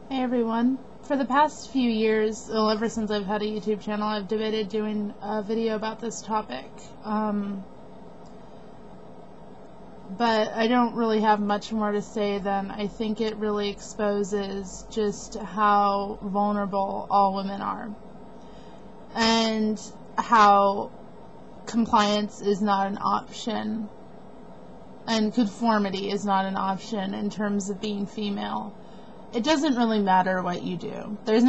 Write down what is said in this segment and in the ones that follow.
Hey everyone. For the past few years, well, ever since I've had a YouTube channel, I've debated doing a video about this topic. But I don't really have much more to say than I think it really exposes just how vulnerable all women are. And how compliance is not an option. And conformity is not an option in terms of being female. It doesn't really matter what you do. There's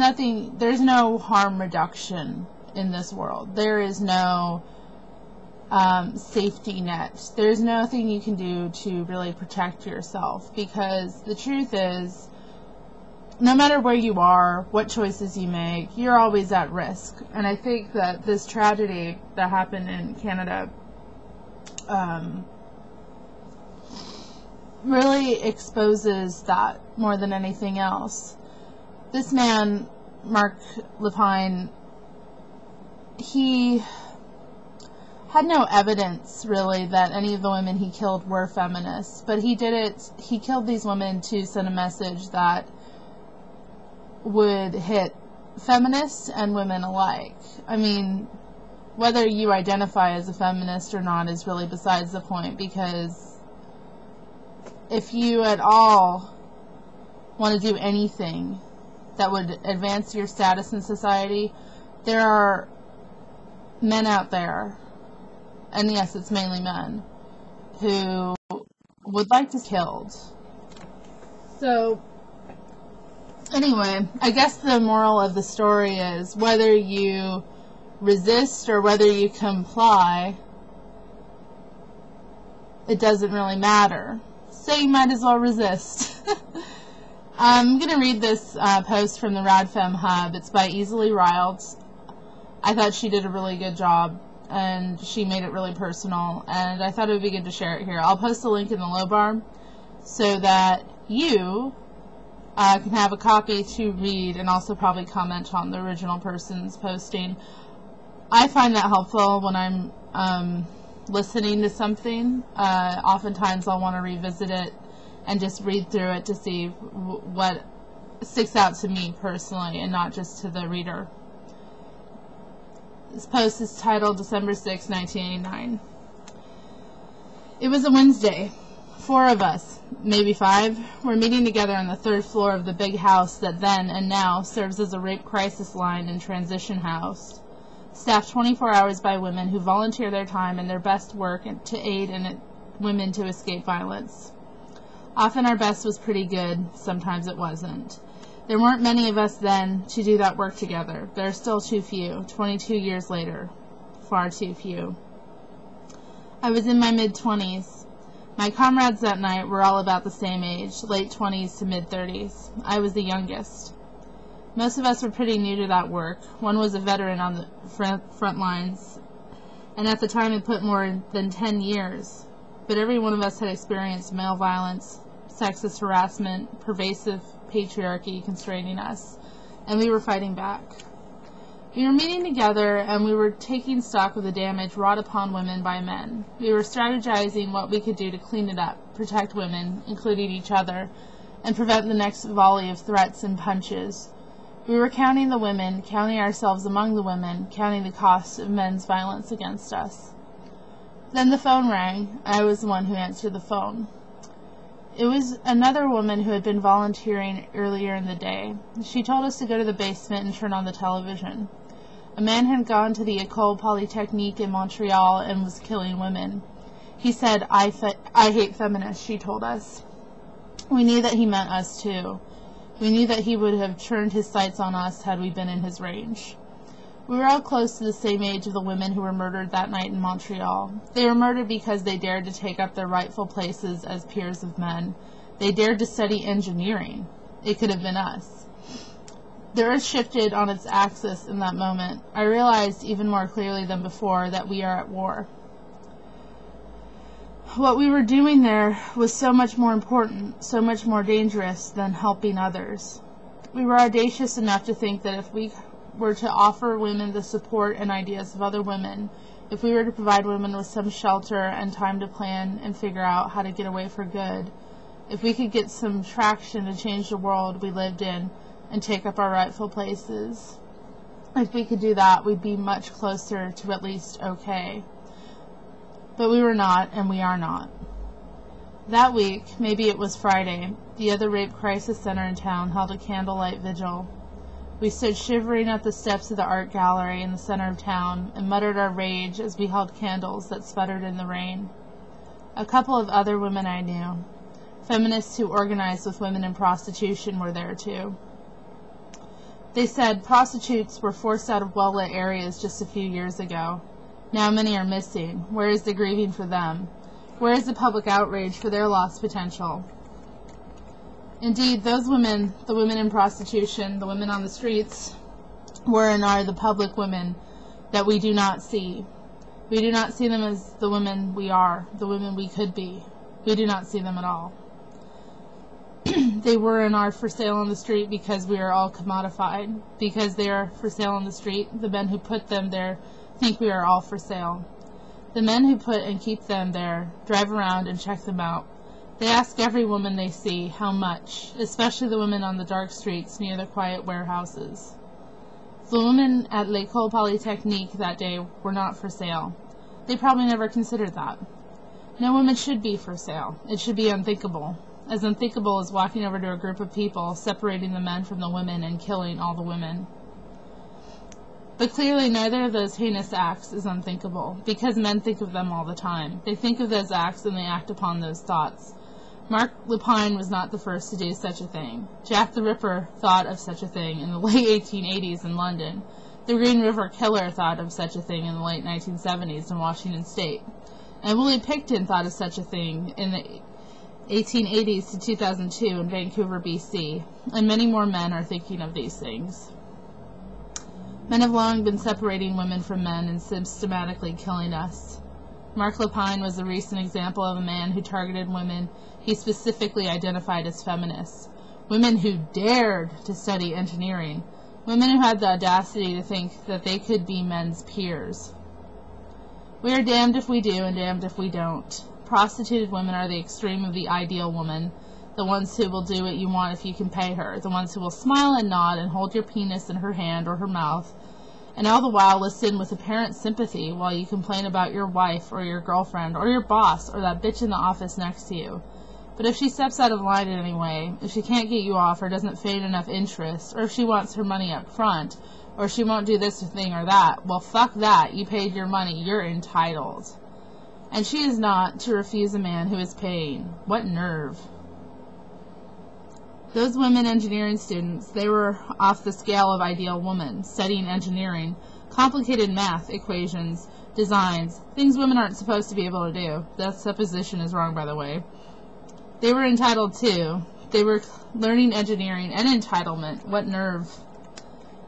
no harm reduction in this world. There is no safety net. There's nothing you can do to really protect yourself, because the truth is, no matter where you are, what choices you make, you're always at risk. And I think that this tragedy that happened in Canada really exposes that more than anything else. This man, Mark Lepine, he had no evidence really that any of the women he killed were feminists, but he killed these women to send a message that would hit feminists and women alike. I mean, whether you identify as a feminist or not is really besides the point, because if you at all want to do anything that would advance your status in society, there are men out there, and yes, it's mainly men, who would like to be killed. So, anyway, I guess the moral of the story is, whether you resist or whether you comply, it doesn't really matter. So you might as well resist. I'm going to read this post from the Radfem Hub. It's by Easily Riled. I thought she did a really good job, and she made it really personal, and I thought it would be good to share it here. I'll post a link in the low bar so that you can have a copy to read and also probably comment on the original person's posting. I find that helpful when I'm listening to something. Oftentimes I'll want to revisit it and just read through it to see what sticks out to me personally and not just to the reader. This post is titled December 6, 1989. It was a Wednesday. 4 of us, maybe 5, were meeting together on the 3rd floor of the big house that then and now serves as a rape crisis line and transition house, staffed 24 hours by women who volunteer their time and their best work to aid in women to escape violence. Often our best was pretty good, sometimes it wasn't. There weren't many of us then to do that work together. There are still too few, 22 years later. Far too few. I was in my mid-20s. My comrades that night were all about the same age, late 20s to mid-30s. I was the youngest. Most of us were pretty new to that work. One was a veteran on the front lines, and at the time had put more than 10 years. But every one of us had experienced male violence, sexist harassment, pervasive patriarchy constraining us, and we were fighting back. We were meeting together, and we were taking stock of the damage wrought upon women by men. We were strategizing what we could do to clean it up, protect women, including each other, and prevent the next volley of threats and punches. We were counting the women, counting ourselves among the women, counting the cost of men's violence against us. Then the phone rang. I was the one who answered the phone. It was another woman who had been volunteering earlier in the day. She told us to go to the basement and turn on the television. A man had gone to the École Polytechnique in Montreal and was killing women. He said, I hate feminists, she told us. We knew that he meant us too. We knew that he would have turned his sights on us had we been in his range. We were all close to the same age of the women who were murdered that night in Montreal. They were murdered because they dared to take up their rightful places as peers of men. They dared to study engineering. It could have been us. The earth shifted on its axis in that moment. I realized even more clearly than before that we are at war. What we were doing there was so much more important, so much more dangerous than helping others. We were audacious enough to think that if we were to offer women the support and ideas of other women, if we were to provide women with some shelter and time to plan and figure out how to get away for good, If we could get some traction to change the world we lived in and take up our rightful places, if we could do that, we'd be much closer to at least okay. But we were not, and we are not. That week, maybe it was Friday, the other rape crisis center in town held a candlelight vigil. We stood shivering at the steps of the art gallery in the center of town and muttered our rage as we held candles that sputtered in the rain. A couple of other women I knew, feminists who organized with women in prostitution, were there too. They said prostitutes were forced out of well-lit areas just a few years ago. Now many are missing. Where is the grieving for them? Where is the public outrage for their lost potential? Indeed, those women, the women in prostitution, the women on the streets, were and are the public women that we do not see. We do not see them as the women we are, the women we could be. We do not see them at all. They were and are for sale on the street because we are all commodified. Because they are for sale on the street, the men who put them there think we are all for sale. The men who put and keep them there drive around and check them out. They ask every woman they see how much, especially the women on the dark streets near the quiet warehouses. The women at L'École Polytechnique that day were not for sale. They probably never considered that. No woman should be for sale. It should be unthinkable. As unthinkable as walking over to a group of people, separating the men from the women, and killing all the women. But clearly neither of those heinous acts is unthinkable, because men think of them all the time. They think of those acts and they act upon those thoughts. Mark Lepine was not the first to do such a thing. Jack the Ripper thought of such a thing in the late 1880s in London. The Green River Killer thought of such a thing in the late 1970s in Washington State. And Willie Picton thought of such a thing in the 1880s to 2002 in Vancouver, BC. And many more men are thinking of these things. Men have long been separating women from men and systematically killing us. Mark Lepine was a recent example of a man who targeted women he specifically identified as feminists. Women who dared to study engineering. Women who had the audacity to think that they could be men's peers. We are damned if we do and damned if we don't. Prostituted women are the extreme of the ideal woman. The ones who will do what you want if you can pay her. The ones who will smile and nod and hold your penis in her hand or her mouth, and all the while listen with apparent sympathy while you complain about your wife or your girlfriend or your boss or that bitch in the office next to you. But if she steps out of line in any way, if she can't get you off or doesn't feign enough interest, or if she wants her money up front, or she won't do this thing or that, well, fuck that. You paid your money. You're entitled. And she is not to refuse a man who is paying. What nerve. Those women engineering students, they were off the scale of ideal woman, studying engineering, complicated math, equations, designs, things women aren't supposed to be able to do. That supposition is wrong, by the way. They were entitled too. They were learning engineering and entitlement. What nerve.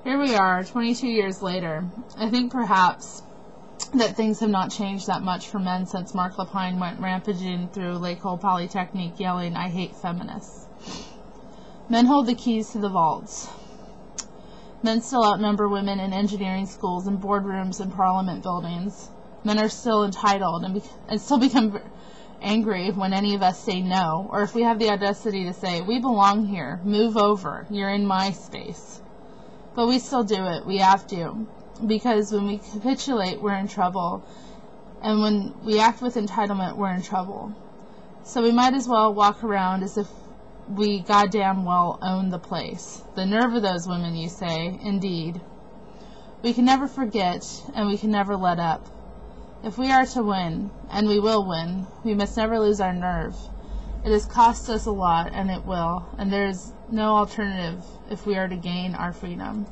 Here we are, 22 years later. I think perhaps that things have not changed that much for men since Mark Lepine went rampaging through L'École Polytechnique yelling, "I hate feminists." Men hold the keys to the vaults. Men still outnumber women in engineering schools and boardrooms and parliament buildings. Men are still entitled and still become angry when any of us say no, or if we have the audacity to say, "We belong here, move over, you're in my space." But we still do it. We have to. Because when we capitulate, we're in trouble. And when we act with entitlement, we're in trouble. So we might as well walk around as if we goddamn well own the place. The nerve of those women, you say. Indeed. We can never forget, and we can never let up. If we are to win, and we will win, we must never lose our nerve. It has cost us a lot, and it will, and there is no alternative if we are to gain our freedom.